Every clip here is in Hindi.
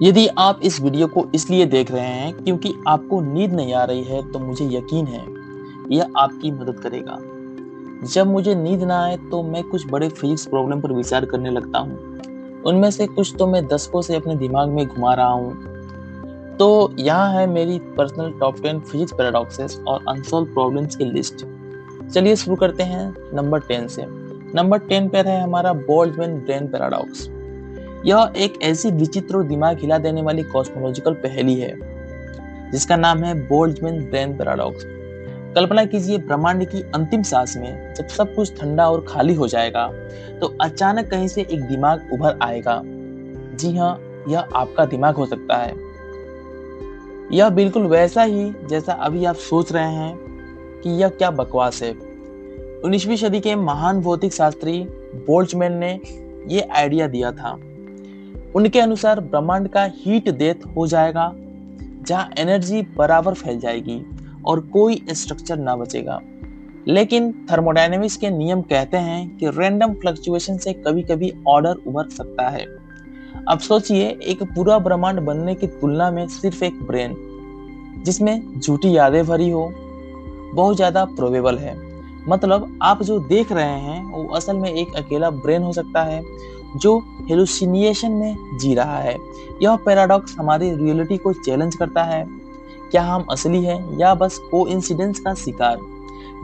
यदि आप इस वीडियो को इसलिए देख रहे हैं क्योंकि आपको नींद नहीं आ रही है तो मुझे यकीन है यह आपकी मदद करेगा। जब मुझे नींद ना आए तो मैं कुछ बड़े फिजिक्स प्रॉब्लम पर विचार करने लगता हूँ। उनमें से कुछ तो मैं दशकों से अपने दिमाग में घुमा रहा हूँ। तो यहाँ है मेरी पर्सनल टॉप 10 फिजिक्स पैराडॉक्सेस और अनसॉल्व प्रॉब्लम्स की लिस्ट। चलिए शुरू करते हैं नंबर 10 से। नंबर 10 पर है हमारा बोल्ट्जमैन ब्रेन पैराडॉक्स। यह एक ऐसी विचित्र और दिमाग हिला देने वाली कॉस्मोलॉजिकल पहेली है जिसका नाम है बोल्ट्जमैन ब्रेन पैराडॉक्स। कल्पना कीजिए, ब्रह्मांड की अंतिम सांस में जब सब कुछ ठंडा और खाली हो जाएगा तो अचानक कहीं से एक दिमाग उभर आएगा। जी हाँ, यह आपका दिमाग हो सकता है। यह बिल्कुल वैसा ही जैसा अभी आप सोच रहे हैं कि यह क्या बकवास है। 19वीं सदी के महान भौतिक शास्त्री बोल्ट्जमैन ने यह आइडिया दिया था। उनके अनुसार ब्रह्मांड का हीट डेथ हो जाएगा जहां एनर्जी बराबर फैल जाएगी और कोई स्ट्रक्चर ना बचेगा। लेकिन थर्मोडायनेमिक्स के नियम कहते हैं कि रैंडम फ्लक्चुएशन से कभी कभी ऑर्डर उभर सकता है। अब सोचिए, एक पूरा ब्रह्मांड बनने की तुलना में सिर्फ एक ब्रेन जिसमें झूठी यादें भरी हो बहुत ज्यादा प्रोबेबल है। मतलब आप जो देख रहे हैं वो असल में एक अकेला ब्रेन हो सकता है जो हेलुसिनेशन में जी रहा है। यह पैराडॉक्स हमारी रियलिटी को चैलेंज करता है। क्या हम असली हैं या बस कोइंसिडेंस का शिकार?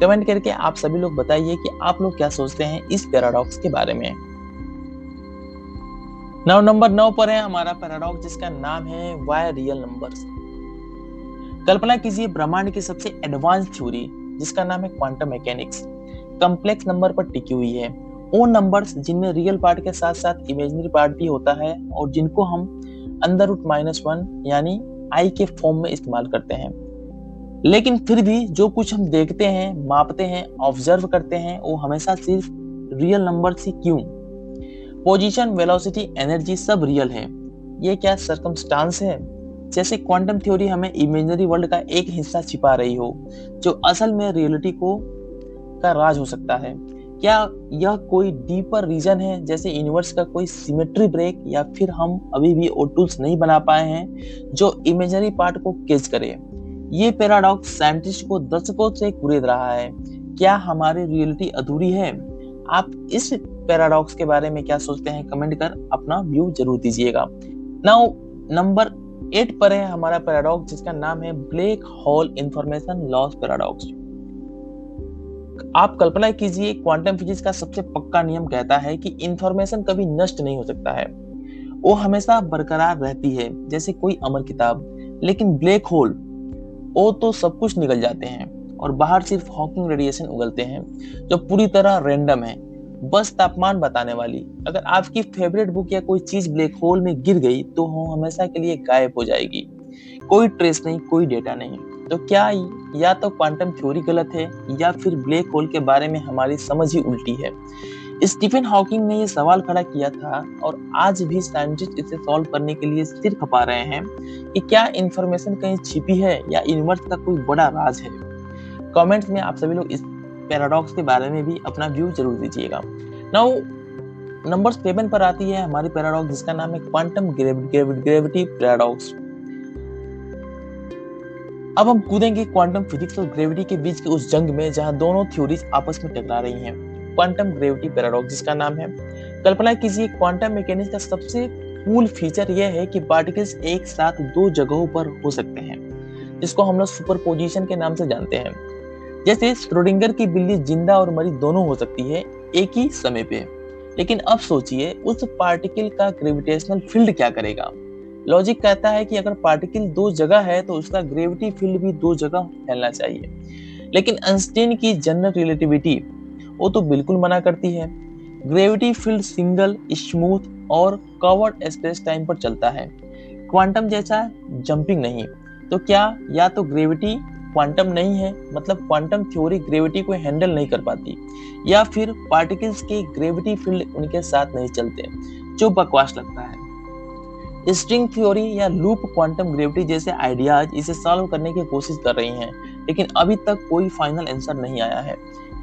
कमेंट करके आप सभी लोग बताइए कि आप लोग क्या सोचते हैं इस पैराडॉक्स के बारे में। नंबर 9 पर है हमारा पैराडॉक्स जिसका नाम है व्हाई रियल नंबर्स। कल्पना कीजिए, ब्रह्मांड की सबसे एडवांस थ्योरी जिसका नाम है क्वांटम मैकेनिक्स कॉम्प्लेक्स नंबर पर टिकी हुई है। वो नंबर्स जिनमें रियल पार्ट के साथ साथ इमेजिनरी पार्ट भी होता है और जिनको हम √-1 यानी आई के फॉर्म में इस्तेमाल करते हैं। लेकिन फिर भी जो कुछ हम देखते हैं, मापते हैं, ऑब्जर्व करते हैं वो हमेशा सिर्फ रियल नंबर्स ही क्यों? पोजीशन, वेलोसिटी, एनर्जी सब रियल है। ये क्या सर्कमस्टांस है? जैसे क्वांटम थ्योरी हमें इमेजिनरी वर्ल्ड का एक हिस्सा छिपा रही हो जो असल में रियलिटी का राज हो सकता है। क्या यह कोई डीपर रीजन है, जैसे यूनिवर्स का कोई सिमेट्री ब्रेक, या फिर हम अभी भी वो टूल्स नहीं बना पाए हैं जो इमेजिनरी पार्ट को कैच करे? ये पैराडॉक्स साइंटिस्ट को दशकों से कुरेद रहा है। क्या हमारी रियलिटी अधूरी है? आप इस पैराडॉक्स के बारे में क्या सोचते हैं? कमेंट कर अपना व्यू जरूर दीजिएगा। नाउ नंबर 8 पर है हमारा पैराडॉक्स जिसका नाम है black hole information loss paradox. आप कल्पना कीजिए, क्वांटम फिजिक्स का सबसे पक्का नियम कहता है कि इंफॉर्मेशन कभी नष्ट नहीं हो सकता है, वो हमेशा बरकरार रहती है जैसे कोई अमर किताब। लेकिन ब्लैक होल, वो तो सब कुछ निकल जाते हैं और बाहर सिर्फ हॉकिंग रेडिएशन उगलते हैं जो पूरी तरह रैंडम है, बस तापमान बताने वाली। अगर आपकी फेवरेट बुक या कोई चीज ब्लैक होल में गिर गई तो वो हमेशा के लिए गायब हो जाएगी। कोई ट्रेस नहीं, कोई डेटा नहीं। तो क्या या तो क्वांटम थ्योरी गलत है या फिर ब्लैक होल के बारे में हमारी समझ ही उल्टी है। स्टीफन हॉकिंग ने यह सवाल खड़ा किया था और आज भी साइंटिस्ट इसे सॉल्व करने के लिए सिर खपा रहे हैं कि क्या इंफॉर्मेशन कहीं छिपी है या यूनिवर्स का कोई बड़ा राज है। कमेंट्स में आप सभी लोग इस पैराडॉक्स के बारे में भी अपना व्यू जरूर दीजिएगा। नाउ नंबर 7 पर आती है हमारी पैराडॉक्स जिसका नाम है क्वांटम ग्रेविटी पैराडॉक्स। अब हम कूदेंगे क्वांटम फिजिक्स और ग्रेविटी के बीच की उस जंग में जहां दोनों थ्योरीज आपस में टकरा रही हैं। क्वांटम ग्रेविटी पैराडॉक्स जिसका नाम है, कल्पना कीजिए, क्वांटम मैकेनिक्स का सबसे कूल फीचर यह है कि पार्टिकल्स एक साथ दो जगहों पर हो सकते हैं जिसको हम लोग सुपरपोजिशन के नाम से जानते हैं। जैसे श्रोडिंगर की बिल्ली जिंदा और मरी दोनों हो सकती है एक ही समय पे। लेकिन अब सोचिए, उस पार्टिकल का ग्रेविटेशनल फील्ड क्या करेगा? लॉजिक कहता है कि अगर पार्टिकल दो जगह है तो उसका ग्रेविटी फील्ड भी दो जगह फैलना चाहिए। लेकिन आइंस्टाइन की जनरल रिलेटिविटी वो तो बिल्कुल मना करती है। ग्रेविटी फील्ड सिंगल, स्मूथ और कवर्ड स्पेस टाइम पर चलता है, क्वांटम जैसा जंपिंग नहीं। तो क्या या तो ग्रेविटी क्वांटम नहीं है, मतलब क्वांटम थ्योरी ग्रेविटी को हैंडल नहीं कर पाती, या फिर पार्टिकल्स के ग्रेविटी फील्ड उनके साथ नहीं चलते, जो बकवास लगता है। स्ट्रिंग थ्योरी या लूप क्वांटम ग्रेविटी जैसे आइडियाज इसे सॉल्व करने की कोशिश कर रही हैं, लेकिन अभी तक कोई फाइनल आंसर नहीं आया है।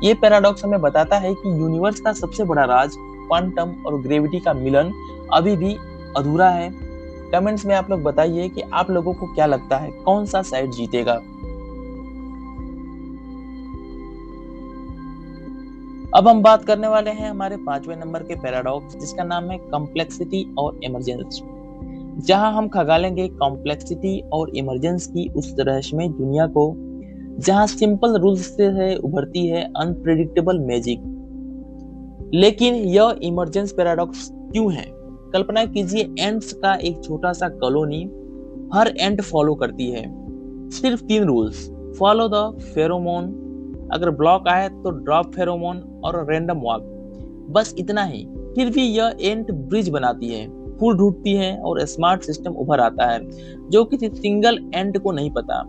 ये पैराडॉक्स हमें बताता है कि यूनिवर्स का सबसे बड़ा राज क्वांटम और ग्रेविटी का मिलन अभी भी अधूरा है। कमेंट्स में आप लोग बताइए कि आप लोगों को क्या लगता है कौन सा साइड जीतेगा। अब हम बात करने वाले हैं हमारे 5वें नंबर के पैराडॉक्स, जिसका नाम है कॉम्प्लेक्सिटी और इमरजेंस। जहां हम खंगालेंगे कॉम्प्लेक्सिटी और इमरजेंस की उस रहस्यमय दुनिया को जहां सिंपल रूल्स से उभरती है अनप्रेडिक्टेबल मैजिक। लेकिन यह इमरजेंस पैराडॉक्स क्यों है? कल्पना कीजिए, एंट्स का एक छोटा सा कॉलोनी हर एंट फॉलो करती है सिर्फ 3 रूल्स। फॉलो द फेरोमोन, अगर ब्लॉक आए तो ड्रॉप फेरोमोन और रैंडम वॉक, बस इतना ही। फिर भी यह एंट ब्रिज बनाती है, फूड ढूंढती है और स्मार्ट सिस्टम उभर आता है जो किसी सिंगल एंट को नहीं पता।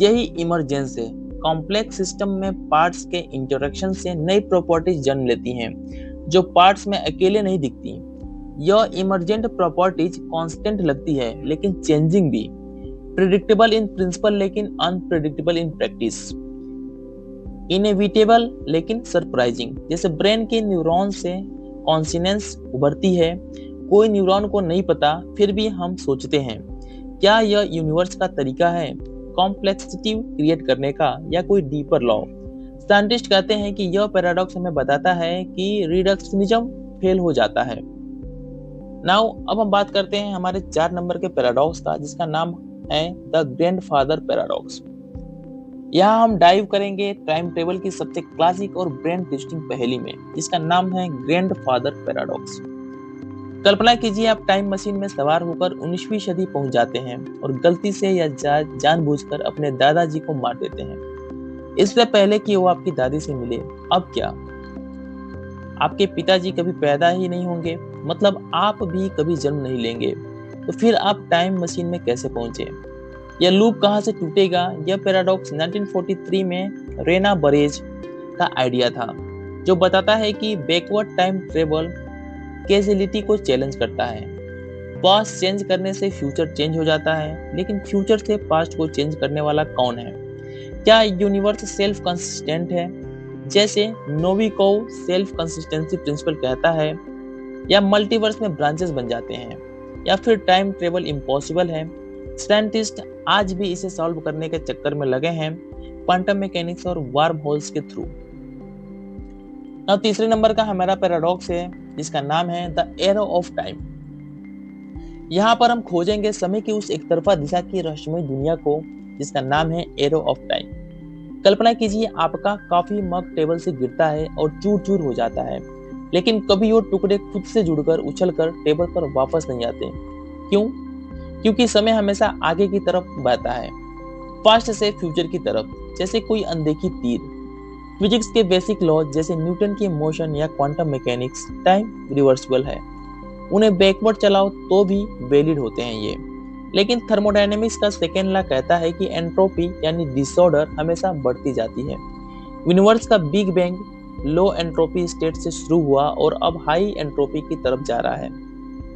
यही इमरजेंस है। कॉम्प्लेक्स सिस्टम में पार्ट्स के इंटरेक्शन से नई प्रॉपर्टीज जन्म लेती हैं जो पार्ट्स में अकेले नहीं दिखती। यह इमरजेंट प्रॉपर्टीज कांस्टेंट लगती है लेकिन चेंजिंग भी, प्रेडिक्टेबल इन प्रिंसिपल लेकिन अनप्रेडिक्टेबल इन प्रैक्टिस, इनएविटेबल लेकिन सरप्राइजिंग। जैसे ब्रेन के न्यूरॉन से कॉन्शियसनेस उभरती है, कोई न्यूरॉन को नहीं पता फिर भी हम सोचते हैं। क्या यह यूनिवर्स का तरीका है कॉम्प्लेक्सिटी क्रिएट करने का या कोई डीपर लॉ? साइंटिस्ट कहते हैं कि यह पैराडॉक्स हमें बताता है कि रिडक्शनिज्म फेल हो जाता है। नाउ अब हम बात करते हैं हमारे 4 नंबर के पैराडॉक्स का, जिसका नाम है द ग्रैंडफादर पैराडॉक्स। यहाँ हम डाइव करेंगे टाइम ट्रेवल की सबसे क्लासिक और ब्रेन ट्विस्टिंग पहेली में, जिसका नाम है ग्रैंडफादर पैराडॉक्स। कल्पना कीजिए, आप टाइम मशीन में सवार होकर 19वीं सदी पहुंच जाते हैं और गलती से या जानबूझकर अपने दादाजी को मार देते हैं इससे पहले कि वो आपकी दादी से मिले। अब क्या? आपके पिताजी कभी पैदा ही नहीं होंगे, मतलब आप भी कभी जन्म नहीं लेंगे। तो फिर आप टाइम मशीन में कैसे पहुंचे? यह लूप कहां से टूटेगा? यह पैराडॉक्स 1943 में रेना बरेज का आइडिया था, जो बताता है कि बैकवर्ड टाइम ट्रेवल कैजुअलिटी को चैलेंज करता है। पास्ट चेंज करने से फ्यूचर चेंज हो जाता है, लेकिन फ्यूचर से पास्ट को चेंज करने वाला कौन है? क्या यूनिवर्स सेल्फ कंसिस्टेंट है, जैसे नोविकोव सेल्फ कंसिस्टेंसी प्रिंसिपल कहता है, या मल्टीवर्स में ब्रांचेस बन जाते हैं, या फिर टाइम ट्रेवल इम्पॉसिबल है? साइंटिस्ट आज भी इसे सॉल्व करने के चक्कर में लगे हैं, क्वांटम मैकेनिक्स और वार्म होल्स के थ्रू। अब तीसरे नंबर का हमारा पैराडॉक्स है, जिसका नाम है द एरो ऑफ टाइम। यहाँ पर हम खोजेंगे समय की उस एक तरफा दिशा की रहस्यमय दुनिया को, जिसका नाम है एरो ऑफ टाइम। कल्पना कीजिए, आपका कॉफी मग टेबल से गिरता है और चूर चूर हो जाता है, लेकिन कभी वो टुकड़े खुद से जुड़कर उछलकर टेबल पर वापस नहीं आते। क्यों? क्योंकि समय हमेशा आगे की तरफ बहता है, पास्ट से फ्यूचर की तरफ, जैसे कोई अनदेखी तीर। फिजिक्स के बेसिक लॉ जैसे न्यूटन की मोशन या क्वांटम मैकेनिक्स टाइम रिवर्सिबल है, उन्हें बैकवर्ड चलाओ तो भी वैलिड होते हैं ये। लेकिन थर्मोडायनेमिक्स का सेकेंड लॉ कहता है कि एंट्रोपी यानी डिसऑर्डर हमेशा बढ़ती जाती है। यूनिवर्स का बिग बैंग लो एंट्रोपी स्टेट से शुरू हुआ और अब हाई एंट्रोपी की तरफ जा रहा है,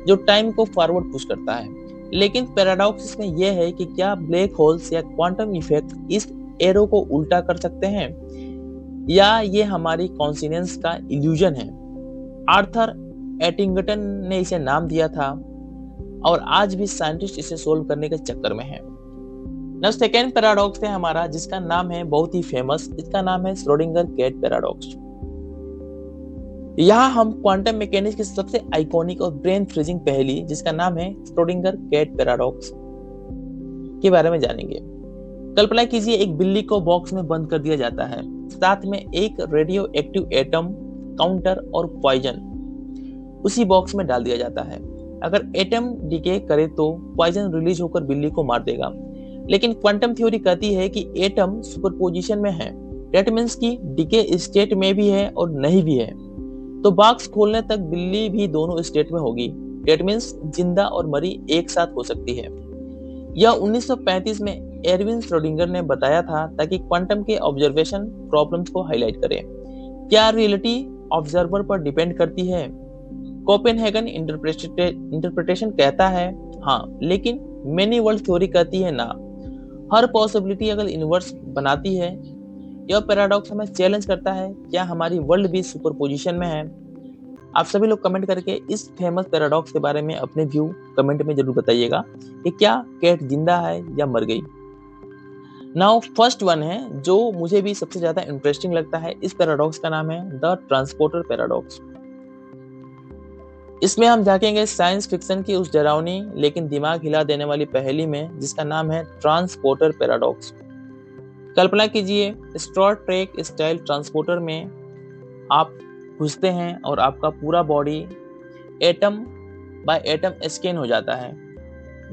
जो टाइम को फॉरवर्ड पुश करता है। लेकिन पैराडॉक्स इसमें यह है कि क्या ब्लैक होल्स या क्वांटम इफेक्ट इस एरो को उल्टा कर सकते हैं, या ये हमारी कॉन्शियस का इल्यूजन है? आर्थर एटिंगटन ने इसे नाम दिया था और आज भी साइंटिस्ट इसे सोल्व करने के चक्कर में हैं। ना सेकेंड पैराडॉक्स है हमारा, जिसका नाम है बहुत ही फेमस, जिसका नाम है श्रोडिंगर कैट पैराडॉक्स। यहाँ हम क्वांटम मैकेनिक्स की सबसे आइकॉनिक और ब्रेन फ्रीजिंग पहेली, जिसका नाम है श्रोडिंगर कैट पैराडॉक्स, के बारे में जानेंगे। कल्पना कीजिए, एक बिल्ली को बॉक्स में बंद कर दिया जाता है, साथ में एक रेडियो एक्टिव एटम, काउंटर और पॉइजन उसी बॉक्स में डाल दिया जाता है। अगर एटम डिके करे तो पॉइजन रिलीज होकर बिल्ली को मार देगा, लेकिन क्वांटम थ्योरी कहती है कि एटम सुपरपोजिशन में है, दैट मींस कि डिके स्टेट में भी है और नहीं भी है। तो बॉक्स खोलने तक बिल्ली भी दोनों स्टेट में होगी, दैट मींस जिंदा और मरी एक साथ हो सकती है। यह 1935 में एरविन श्रोडिंगर ने बताया था, ताकि क्वांटम के ऑब्जर्वेशन प्रॉब्लम्स को हाईलाइट करें। क्या रियलिटी ऑब्जर्वर पर डिपेंड करती है? कोपेनहेगन इंटरप्रिटेशन कहता है हाँ, लेकिन मेनी वर्ल्ड थ्योरी कहती है ना। हर पॉसिबिलिटी अगर यूनिवर्स बनाती है। यह पैराडॉक्स हमें चैलेंज करता है, क्या हमारी वर्ल्ड भी सुपरपोजिशन में है? आप सभी लोग कमेंट करके इस फेमस पैराडॉक्स के बारे में अपने व्यू कमेंट में जरूर बताइएगा कि क्या कैट जिंदा है या मर गई। नाउ फर्स्ट वन है जो मुझे भी सबसे ज्यादा इंटरेस्टिंग लगता है। इस पैराडॉक्स का नाम है द ट्रांसपोर्टर पैराडॉक्स। इसमें हम झांकेंगे साइंस फिक्शन की उस डरावनी लेकिन दिमाग हिला देने वाली पहेली में जिसका नाम है ट्रांसपोर्टर पैराडॉक्स। कल्पना कीजिए स्टार ट्रेक स्टाइल ट्रांसपोर्टर में आप घुसते हैं और आपका पूरा body atom by atom scan हो जाता है,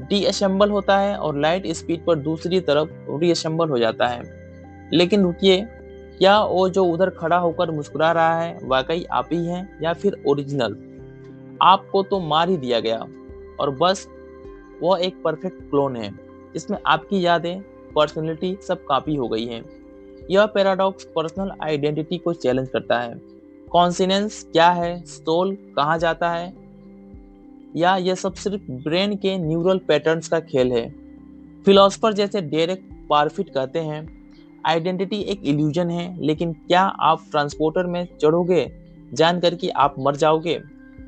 डीअसेंबल होता है और लाइट स्पीड पर दूसरी तरफ रीअसेंबल हो जाता है। लेकिन रुकिए, क्या वो जो उधर खड़ा होकर मुस्कुरा रहा है वाकई आप ही हैं या फिर ओरिजिनल? आपको तो मार ही दिया गया और बस वह एक परफेक्ट क्लोन है जिसमें आपकी यादें, पर्सनैलिटी सब कॉपी हो गई है। यह पैराडॉक्स पर्सनल आइडेंटिटी को चैलेंज करता है। कॉन्सिनेंस क्या है, सोल कहाँ जाता है, या यह सब सिर्फ ब्रेन के न्यूरल पैटर्न्स का खेल है? फिलोसफर जैसे डेरेक पारफिट कहते हैं आइडेंटिटी एक इल्यूजन है, लेकिन क्या आप ट्रांसपोर्टर में चढ़ोगे जानकर कि आप मर जाओगे?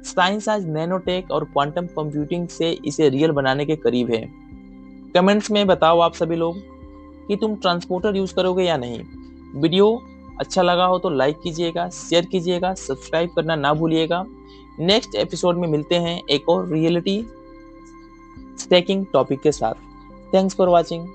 साइंस आज नैनोटेक और क्वांटम कंप्यूटिंग से इसे रियल बनाने के करीब है। कमेंट्स में बताओ आप सभी लोग कि तुम ट्रांसपोर्टर यूज करोगे या नहीं। वीडियो अच्छा लगा हो तो लाइक कीजिएगा, शेयर कीजिएगा, सब्सक्राइब करना ना भूलिएगा। नेक्स्ट एपिसोड में मिलते हैं एक और रियलिटी स्टैकिंग टॉपिक के साथ। Thanks for watching.